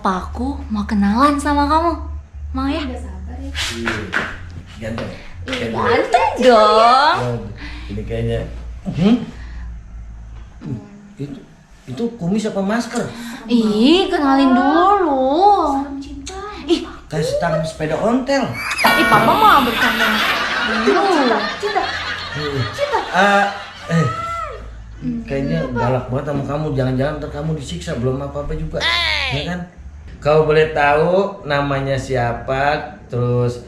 Papaku mau kenalan sama kamu. Mau ya? Udah sabar ya. Iya, ganteng. Ganteng dong. Oh, ini kayaknya. Itu kumis apa masker? Ih, kenalin dulu. Salam cinta. Ih, Kayak setang sepeda ontel. Papa mau bercanda dulu. Cinta. Cinta. Kayaknya galak banget sama kamu. Jangan-jangan ntar kamu disiksa belum apa-apa juga, ya kan? Kau boleh tahu namanya siapa, terus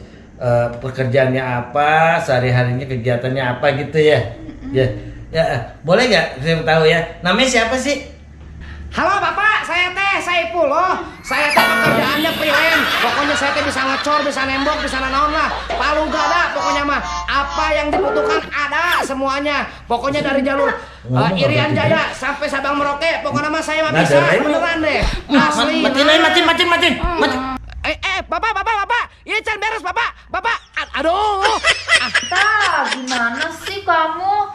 pekerjaannya apa, sehari-harinya kegiatannya apa gitu ya? Boleh nggak saya tahu ya? Namanya siapa sih? Halo Bapak, saya teh Saipul loh. Saya teh pekerjaannya freelance. Pokoknya saya teh bisa ngecor, bisa nembok, bisa nanaon lah. Palu gak ada pokoknya mah. Apa yang dibutuhkan ada semuanya. Pokoknya dari jalur Irian Jaya sampai Sabang Merauke. Pokoknya mah saya mah bisa beneran deh. Asli. Matiin. Bapak. Ini can beres Bapak. Aduh. Tah, gimana sih kamu?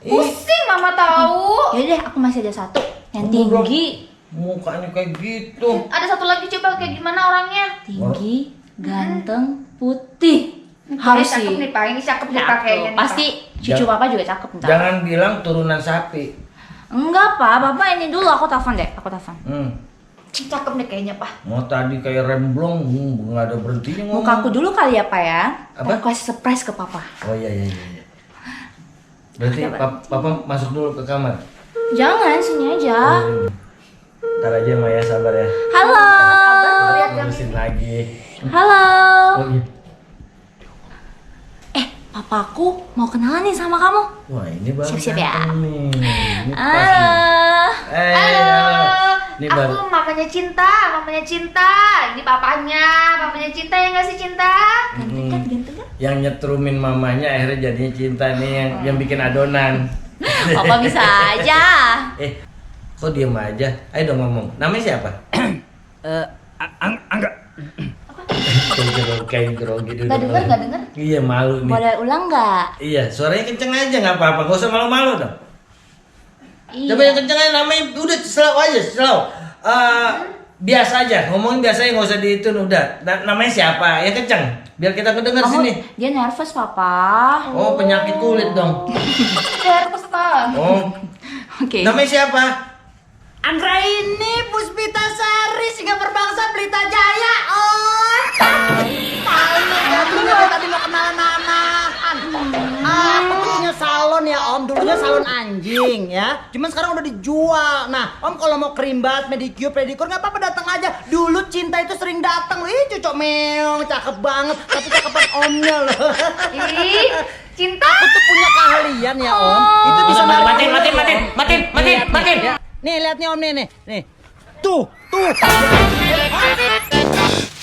Pusing mama tahu. Ya deh, aku masih ada satu yang tinggi. Mukanya kayak gitu. Ada satu lagi, coba kayak gimana orangnya? Tinggi, ganteng, putih. Harus sih. Cakep nih Pak, ini cakep nih Pak kayaknya nih, Pasti cucu papa juga cakep ntar. Jangan bilang turunan sapi. Enggak Pak, Bapak ini dulu aku telepon deh, Cakep nih kayaknya Pak. Mau tadi kayak remblong, nggak ada berhentinya ngomong. Mukaku dulu kali ya Pak ya. Apa? Aku kasih surprise ke Papa. Oh iya. Berarti papa masuk dulu ke kamar. Jangan, sini aja. Ntar aja Maya, sabar ya. Halo. Lihat yang Ngurusin lagi. Halo. Oh iya. Papaku mau kenalan nih sama kamu. Wah ini baru Siap-siap ya. datang nih. Ini pas nih. Halo. Ini Aku baru. mamanya Cinta. Ini papanya Cinta ya nggak sih Cinta? Ganteng kan? Yang nyetrumin mamanya akhirnya jadinya Cinta nih yang bikin adonan. Papa bisa aja. Kok diem aja? Ayo dong ngomong. Namanya siapa? Angga. Kayak grogi dulu. Gak denger? Iya malu nih. Boleh ulang nggak? Iya, suaranya kenceng aja nggak apa-apa. Gak usah malu-malu dong. Iya. Coba yang kenceng aja namanya udah selalu aja. Biasa aja, ngomongin biasa aja, nggak usah diitun udah. Namanya siapa? Ya kenceng, biar kita kedenger sini. Dia nervous Papa. Oh penyakit kulit dong. Nervous Pak. Oh, Oke. namanya siapa? Andra ini Puspita Sari, Singa Berbangsa Pelita Jaya. Malu tadi mau kenalan anak. Aku punya salon ya Om, dulunya salon anjing ya. Cuman sekarang udah dijual. Nah Om kalau mau kerimbat, medicure, pedicure nggak apa-apa datang aja. Dulu Cinta itu sering datang loh. Ih cucok meong, cakep banget. Tapi cakepan Omnya loh. Ih, Cinta. Aku tuh punya keahlian ya Om. Itu bisa Matiin. Ya. Nih lihat nih Om nih. Tuh.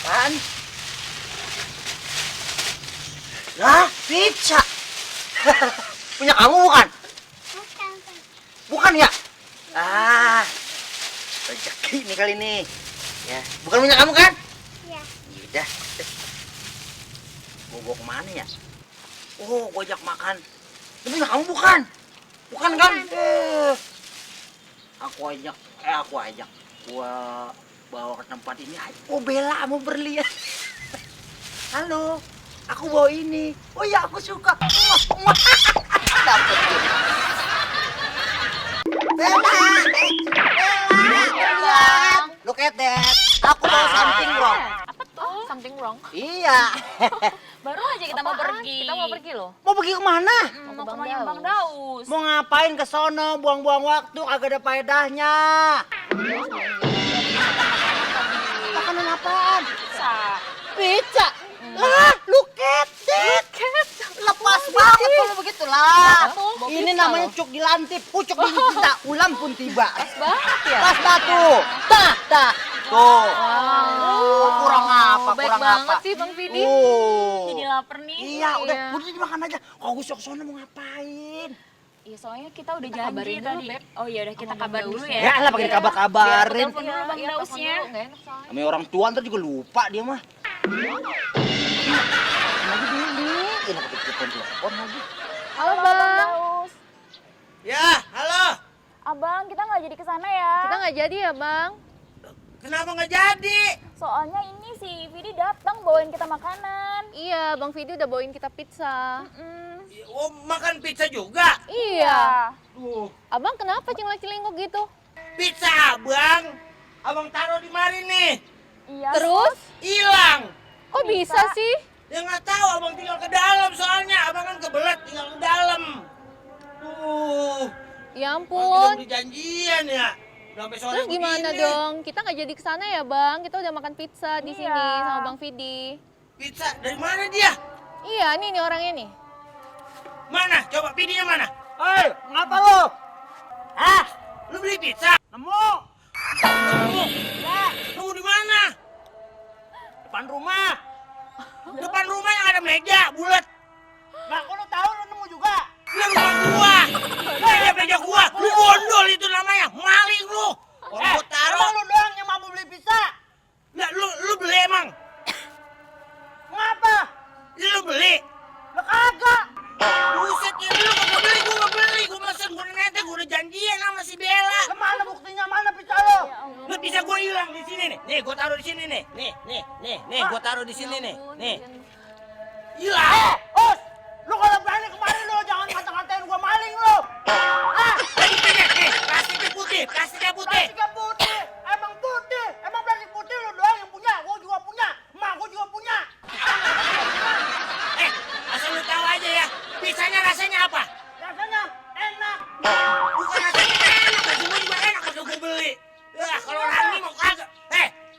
Kan? Lah, pizza. Punya kamu bukan? Bukan ya? Rezeki nih kali ini. Ya, bukan punya kamu kan? Iya. Yaudah. Gua kemana ya? Oh, gua ajak makan. Ini punya kamu bukan? Bukan kan? Aku ajak gua bawa ke tempat ini. Oh Bella mau berlian. Halo, aku bawa ini. Oh ya aku suka. Dapet. Bella, berlian. Look at that. Aku bawa something wrong. Apa tuh? Something wrong? Iya. Baru aja kita mau pergi. Kita mau pergi loh. Mau pergi kemana? Mau ke rumahnya Bang Daus. Mau ngapain ke sono? Buang-buang waktu, agak ada faedahnya. Makanan apaan? Pizza. Lah, look at that. Lepas banget kalau begitu lah. Ini namanya cuk dilantip, pucuk dicinta, ulam pun tiba. Pas banget ya. Pas batu. Tak. Tuh. Kurang apa? Baik Kurang banget apa? sih Bang Vidi. Jadi lapar nih. Iya, udah dimakan aja. Kalau gue ke sono mau ngapain? Iya, soalnya kita udah janji tadi. Beb. Oh iya udah kita kabar dulu ya. Ya lah pakai kabar-kabarin. Telepon dulu Bang Dausnya. Enggak enak soalnya. Namanya orang tua ntar juga lupa dia mah. Lagi dulu. Ini pakai telepon lagi. Halo Bang. Ya, halo. Abang, kita nggak jadi kesana ya. Kita nggak jadi ya Bang. Kenapa nggak jadi? Soalnya ini si Vidi datang bawain kita makanan. Iya, Bang Vidi udah bawain kita pizza. Oh, makan pizza juga? Iya. Abang kenapa celingak-celinguk gitu? pizza abang taruh di mari nih. Iya. Terus? Hilang. Kok bisa sih? Ya nggak tahu, abang tinggal ke dalam soalnya. Abang kan kebelet tinggal ke dalam. Ya Kita ampun. beli janjian ya. Udah sampai sore Terus gimana begini. dong? Kita nggak jadi kesana ya, Bang? Kita udah makan pizza di Iya. sini sama Bang Vidi. Pizza dari mana dia? Iya, nih orangnya nih. Mana? Coba videonya mana? Hei, ngapa lo? Hah? Lu beli pizza? Nemu Nemu? Nemu di mana? depan rumah. Depan rumah yang ada meja bulat. Nah, kok lo tahu lo nemu juga? Lu rumah gua. Meja gua. Lu bondol itu namanya. Maling lu. Orang gua taruh. Emang lo doang yang mampu beli pizza? Nggak, lu beli emang? Ngapa? Lu beli? Lo kagak. Buset ya, lu nggak beli, gua nggak beli. Gua mesen, gua nete, gua udah janjian sama si Bella. Lo mana buktinya? Mana pizza lo? Lu bisa gua hilang di sini nih. Nih, gua taruh di sini nih. Nih, gua taruh di sini nih. Nih. Hilang. Us, lo kalau berani kemarin lo jangan ngata-ngatain gua maling lo. Ah, Plastiknya, nih, plastiknya putih. plastiknya putih. Emang putih. Emang plastik putih lo doang yang punya. Gua juga punya. Emak gua juga punya. Asal lu tahu aja ya. Pizzanya rasanya apa? Rasanya enak. Bukan rasanya enak, semua juga enak kalau gua beli. Ya, kalau Rani mau kagak.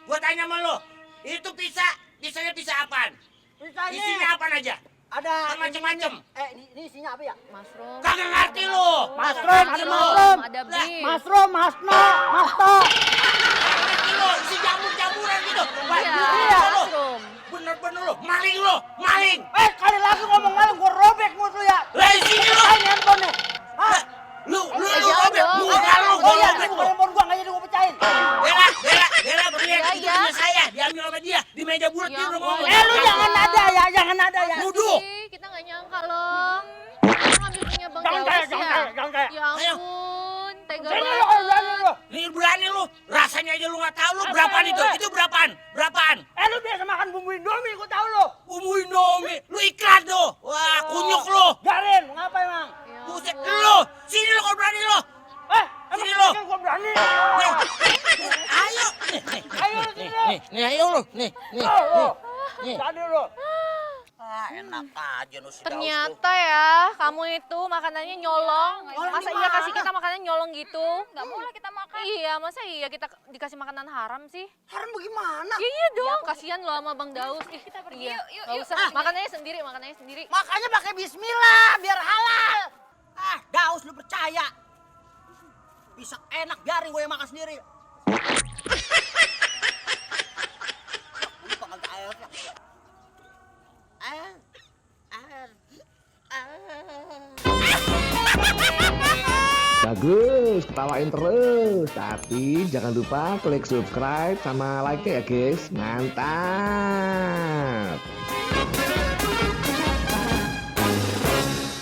Gua tanya sama lo. Itu pizzanya pizza apaan? Pizza ini Isinya apaan aja? ada Kan macem-macem. ini isinya apa ya? Mushroom. Kagak ngerti lo. Mushroom, ada mushroom. Ada beef. Mushroom, masno, masto. Ngerti lo, isi jamur-jamuran gitu. Wah, Iya, lo. mushroom. Bener-bener lo, maling lo, maling. Kali lagi ngomong maling gua robek mulut lu ya. Lah di sini lo. Pecahin handphone nih. Hah? Lu jangan robek dong. muka lo, Oh gua iya, robek ini lo. bukan handphone gua, nggak jadi gua pecahin. Bella berlian Iya, itu iya. punya saya, diambil sama dia di meja bulat Ya dia udah ampun. ngomong. Lu jangan ada ya, jangan ada ya. Nuduh. Ih, kita nggak nyangka loh. Kita ngambil punya Bang Jangan Dawes kayak, ya. jangan kayak, jangan kayak. Ya ampun, tega Sini lu kalau berani banget. lu. Ini berani lu, rasanya aja lu nggak tahu lu berapaan itu? Itu berapaan? Berapaan? Lu biasa makan bumbu Indomie, gua tahu lu. Bumbu Indomie, lu iklan tuh. Wah, kunyuk lu. Garin, ngapa emang? Ya Buset ampun. lu. Sini lu kalau berani lu. Emang Sini lu. pikir gua berani? Nih. Ayo. Ayo lu sini lu. Nih, ayo lu. Nih. Nih. Berani lu. Enak aja lu si Daus tuh. Ternyata ya, kamu itu makanannya nyolong. Masa iya kasih kita makanan nyolong gitu? Nggak mau lah kita makan. Iya, masa iya kita dikasih makanan haram sih? Haram bagaimana? Ya iya dong, kasihan loh sama Bang Daus. Kita pergi yuk, yuk, Nggak yuk. usah, makanannya sendiri. Makanya pakai bismillah biar halal. Daus lu percaya. Bisa enak biarin gue yang makan sendiri. Lupa kagak airnya. Bagus, ketawain terus. Tapi jangan lupa klik subscribe sama like ya guys. Mantap.